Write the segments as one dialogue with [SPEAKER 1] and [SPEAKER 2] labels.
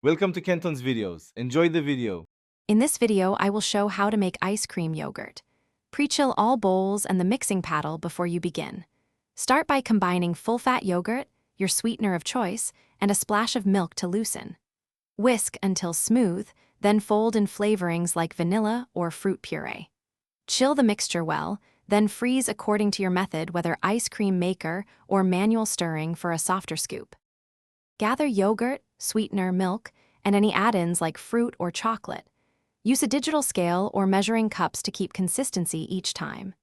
[SPEAKER 1] Welcome to Kenton's videos. Enjoy the video.
[SPEAKER 2] In this video, I will show how to make ice cream yogurt. Pre-chill all bowls and the mixing paddle before you begin. Start by combining full-fat yogurt, your sweetener of choice, and a splash of milk to loosen. Whisk until smooth, then fold in flavorings like vanilla or fruit puree. Chill the mixture well, then freeze according to your method, whether ice cream maker or manual stirring for a softer scoop. Gather yogurt, sweetener, milk, and any add-ins like fruit or chocolate. Use a digital scale or measuring cups to keep consistency each time.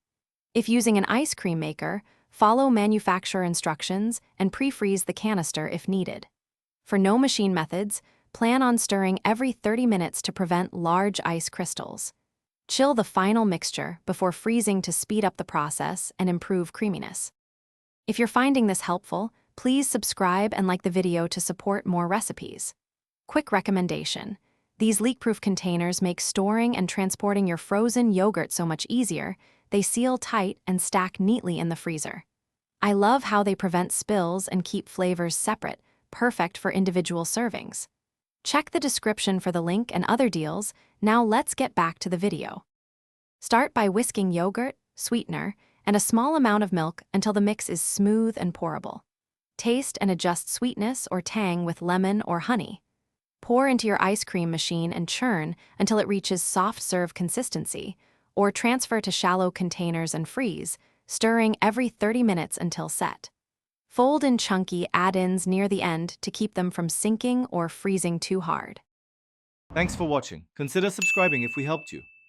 [SPEAKER 2] If using an ice cream maker, follow manufacturer instructions and pre-freeze the canister if needed. For no machine methods, plan on stirring every 30 minutes to prevent large ice crystals. Chill the final mixture before freezing to speed up the process and improve creaminess. If you're finding this helpful, please subscribe and like the video to support more recipes. Quick recommendation: these leak-proof containers make storing and transporting your frozen yogurt so much easier. They seal tight and stack neatly in the freezer. I love how they prevent spills and keep flavors separate, perfect for individual servings. Check the description for the link and other deals. Now let's get back to the video. Start by whisking yogurt, sweetener, and a small amount of milk until the mix is smooth and pourable. Taste and adjust sweetness or tang with lemon or honey. Pour into your ice cream machine and churn until it reaches soft serve consistency, or transfer to shallow containers and freeze, stirring every 30 minutes until set. Fold in chunky add-ins near the end to keep them from sinking or freezing too hard.
[SPEAKER 1] Thanks for watching. Consider subscribing if we helped you.